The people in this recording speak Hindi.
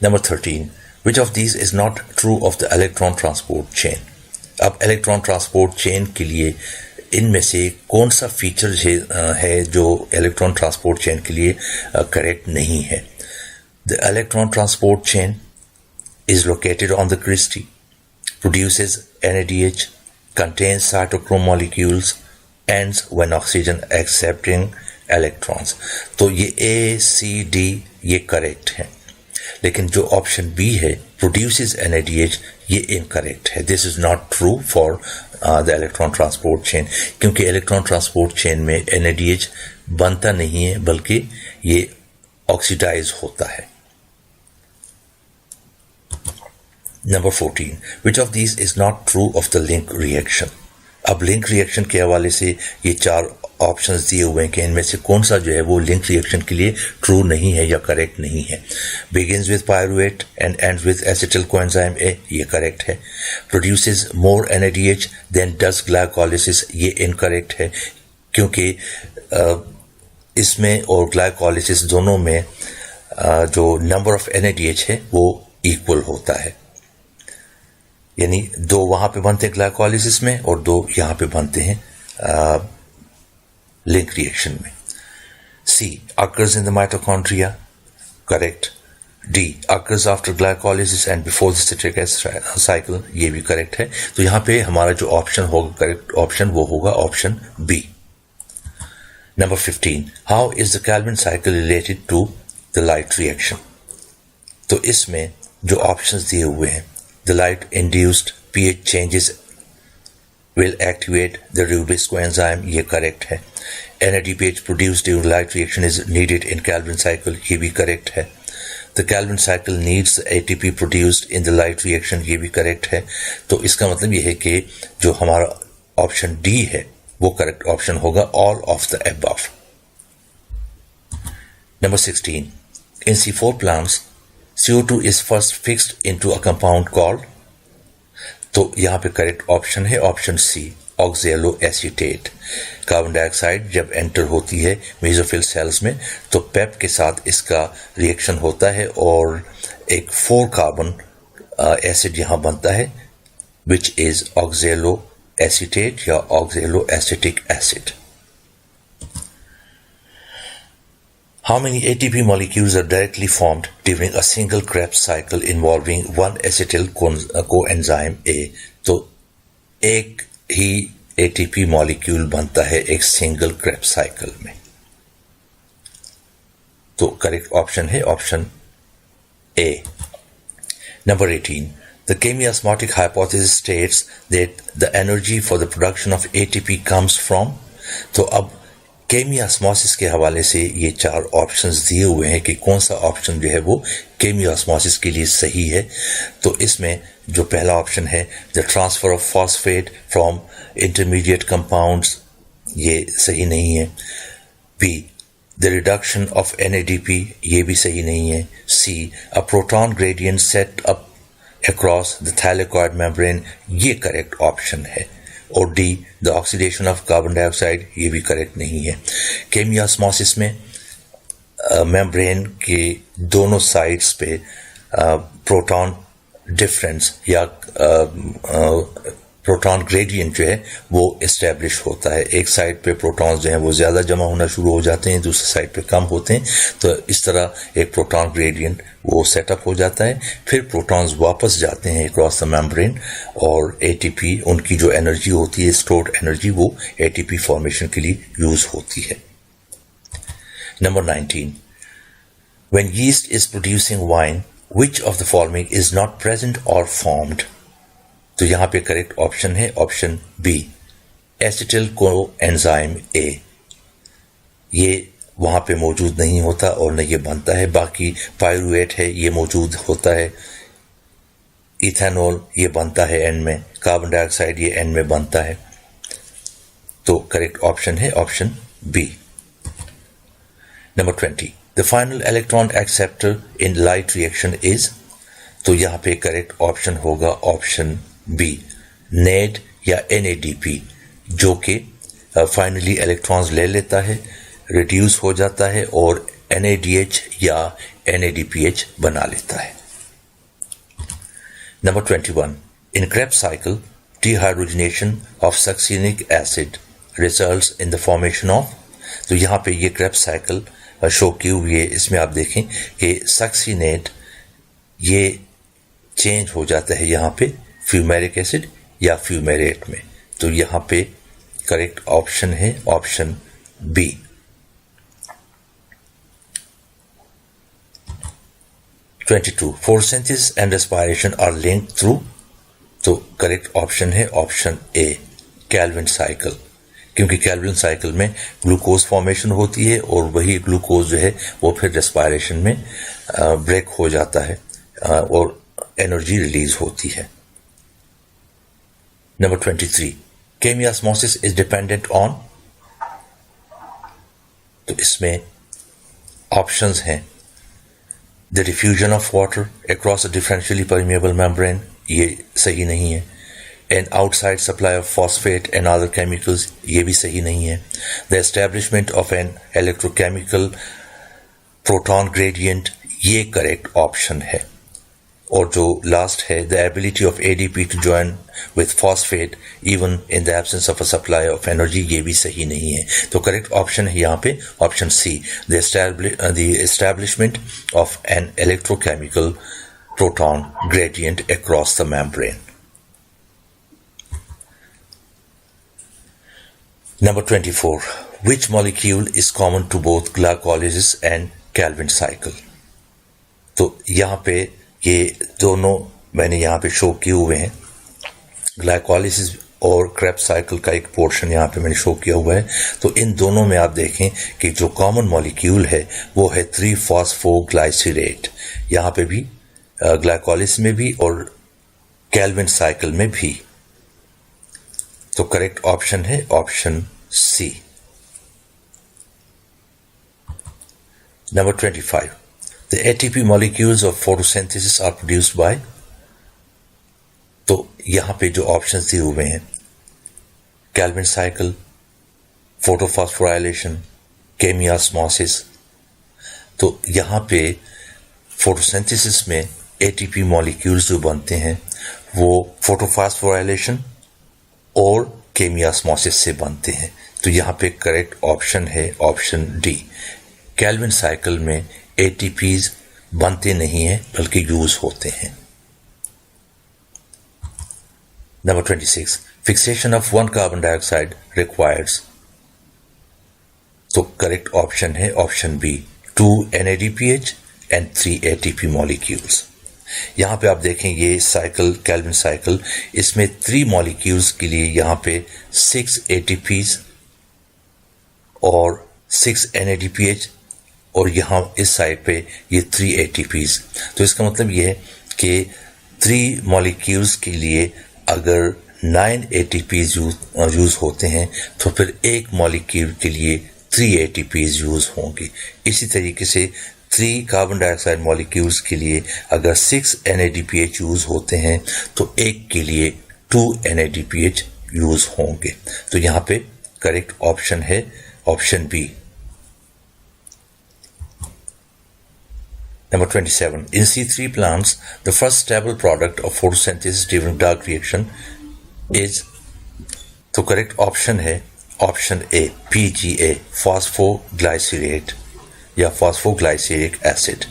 Number 13. Which of these is not true of the electron transport chain? अब इलेक्ट्रॉन ट्रांसपोर्ट चेन के लिए इनमें से कौन सा फीचर है जो इलेक्ट्रॉन ट्रांसपोर्ट चेन के लिए करेक्ट नहीं है? The electron transport chain is located on the crystal, produces NADH, contains cytochrome molecules, ends when oxygen accepting electrons. तो ये A, C, D ये करेक्ट है, लेकिन जो ऑप्शन बी है produces NADH ये इनकरेक्ट है. This is not true for the electron transport chain, क्योंकि इलेक्ट्रॉन ट्रांसपोर्ट चेन में NADH बनता नहीं है बल्कि ये ऑक्सीडाइज होता है. Number 14. Which of these is not true of the link reaction? अब लिंक रिएक्शन के हवाले से ये चार ऑप्शंस दिए हुए हैं कि इनमें से कौन सा जो है वो लिंक रिएक्शन के लिए ट्रू नहीं है या करेक्ट नहीं है. Begins with pyruvate and ends with acetyl coenzyme A ये करेक्ट है. Produces more NADH than does glycolysis ये इनकरेक्ट है, क्योंकि इसमें और ग्लाइकोलिसिस दोनों में जो नंबर ऑफ NADH है वो इक्वल होता है, यानी दो वहां पे बनते हैं ग्लाइकोलिसिस में और दो यहां पे बनते हैं लिंक रिएक्शन में. C. Occurs in the mitochondria. Correct. D. Occurs after glycolysis and before the citric acid cycle. ये भी करेक्ट है. तो यहाँ पे हमारा जो ऑप्शन होगा करेक्ट ऑप्शन वो होगा option B. Number 15. How is the Calvin cycle related to the light reaction? तो इसमें जो ऑप्शंस दिए हुए हैं, the light induced pH changes will activate the Rubis coenzyme ये करेक्ट है. NADPH produced during light reaction is needed in Calvin cycle ये भी करेक्ट है. The Calvin cycle needs ATP produced in the light reaction ये भी करेक्ट है. तो इसका मतलब ये है कि जो हमारा ऑप्शन डी है वो करेक्ट ऑप्शन होगा, all of the above. Number 16. In C4 plants CO2 is first fixed into a compound called, तो यहां पे करेक्ट ऑप्शन है option C, oxaloacetate. Carbon dioxide जब एंटर होती है मेसोफिल सेल्स में तो पेप के साथ इसका रिएक्शन होता है और एक 4 कार्बन एसिड यहां बनता है विच इज ऑक्जेलोएसीटेट या oxaloacetic acid. How many ATP molecules are directly formed during a single Krebs cycle involving one acetyl coenzyme A? तो एक ही ATP मॉलिक्यूल बनता है एक सिंगल Krebs साइकिल में. तो करेक्ट ऑप्शन है option A. Number 18. The chemiosmotic hypothesis states that the energy for the production of ATP comes from. तो अब केमियोस्मोसिस के हवाले से ये चार ऑप्शंस दिए हुए हैं कि कौन सा ऑप्शन जो है वो केमियोस्मोसिस के लिए सही है. तो इसमें जो पहला ऑप्शन है the transfer of phosphate from intermediate compounds ये सही नहीं है. B the reduction of NADP ये भी सही नहीं है. C a proton gradient set up across the thylakoid membrane ये करेक्ट ऑप्शन है. और D the oxidation of carbon dioxide ये भी करेक्ट नहीं है. केमियोस्मोसिस में मेम्ब्रेन के दोनों साइड्स पे प्रोटॉन डिफरेंस या प्रोटॉन ग्रेडियंट जो है वो एस्टेब्लिश होता है. एक साइड पे प्रोटॉन्स जो हैं वो ज़्यादा जमा होना शुरू हो जाते हैं, दूसरी साइड पे कम होते हैं. तो इस तरह एक प्रोटॉन ग्रेडियंट वो सेटअप हो जाता है. फिर प्रोटॉन्स वापस जाते हैं अक्रॉस द मेम्ब्रेन और ATP उनकी जो एनर्जी होती है स्टोर्ड एनर्जी वो ATP फॉर्मेशन के लिए यूज होती है. Number 19. When yeast is producing wine, which of the following is not present or formed? तो यहां पे करेक्ट ऑप्शन है option B acetyl coenzyme A. ये वहां पे मौजूद नहीं होता और न ये बनता है. बाकी पायरुवेट है ये मौजूद होता है, इथेनॉल ये बनता है एंड में, कार्बन डाइऑक्साइड ये एंड में बनता है. तो करेक्ट ऑप्शन है option B. Number 20. The final electron acceptor in light reaction is, तो यहां पे करेक्ट ऑप्शन होगा ऑप्शन बी NAD या NADP, जो कि फाइनली इलेक्ट्रॉन्स ले लेता है, रिड्यूस हो जाता है और NADH या NADPH बना लेता है. Number 21. In Krebs cycle, dehydrogenation of succinic acid results in the formation of, तो यहाँ पे ये Krebs cycle शो की हुई है, इसमें आप देखें कि सक्सिनेट ये चेंज हो जाता है यहाँ पे फ्यूमेरिक एसिड या फ्यूमेरेट में, तो यहाँ पे करेक्ट ऑप्शन है option B. Photosynthesis and respiration are linked through, तो करेक्ट ऑप्शन है ऑप्शन ए कैल्विन साइकिल, क्योंकि कैल्विन साइकिल में ग्लूकोज फॉर्मेशन होती है और वही ग्लूकोज जो है वो फिर रेस्पायरेशन में ब्रेक हो जाता है और एनर्जी रिलीज होती है। Number 23. Chemiosmosis is dependent on, तो इसमें ऑप्शंस हैं the diffusion of water across a differentially permeable membrane, ये सही नहीं है, an outside supply of phosphate and other chemicals, ये भी सही नहीं है, the establishment of an electrochemical proton gradient, ये करेक्ट ऑप्शन है, और जो लास्ट है the ability of ADP to join with phosphate even in the absence of a supply of energy, ये भी सही नहीं है, तो करेक्ट ऑप्शन है यहाँ पे option C the establishment of an electrochemical proton gradient across the membrane. Number 24. Which molecule is common to both glycolysis and Calvin cycle? तो यहाँ पे ये दोनों मैंने यहाँ पे शो किए हुए हैं, ग्लाइकोलिसिस और क्रेब्स साइकिल का एक पोर्शन यहाँ पे मैंने शो किया हुआ है, तो इन दोनों में आप देखें कि जो कॉमन मॉलिक्यूल है वो है 3-फॉस्फोग्लाइसिरेट, यहाँ पे भी ग्लाइकोलिसिस में भी और कैल्विन साइकिल में भी, तो करेक्ट ऑप्शन है option C. Number 25. The ATP molecules of photosynthesis are produced by, तो यहाँ पे जो ऑप्शंस दिए हुए हैं कैल्विन साइकिल, फोटोफॉस्फोराइलेशन, केमियास्मोसिस, तो यहाँ पे फोटोसिंथेसिस में एटीपी मॉलिक्यूल्स जो बनते हैं वो फोटोफॉस्फोराइलेशन और केमियास्मोसिस से बनते हैं, तो यहाँ पे करेक्ट ऑप्शन है ऑप्शन डी। कैल्विन साइकिल में एटीपीज बनते नहीं हैं बल्कि यूज होते हैं। Number 26. Fixation of 1 carbon dioxide requires, तो करेक्ट ऑप्शन है option B 2 NADPH and 3 ATP molecules। यहाँ पे आप देखें ये साइकिल कैल्विन साइकिल, इसमें 3 मॉलिक्यूल्स के लिए यहाँ पे 6 ATPs और 6 NADPH और यहाँ इस साइड पे ये 3 ATPs, तो इसका मतलब ये है कि 3 मॉलिक्यूल्स के लिए अगर 9 ATPs यूज होते हैं तो फिर एक मॉलिक्यूल के लिए 3 ATPs यूज होंगे। इसी तरीके से 3 कार्बन डाइऑक्साइड मॉलिक्यूल्स के लिए अगर 6 NADPH यूज होते हैं तो एक के लिए 2 NADPH यूज होंगे, तो यहाँ पे करेक्ट ऑप्शन है option B. Number 27. In C3 plants, the first stable product of photosynthesis during dark reaction is, तो करेक्ट ऑप्शन है ऑप्शन ए PGA, फॉस्फोग्लाइसिरेट या फॉस्फोग्लाइसिरिक एसिड।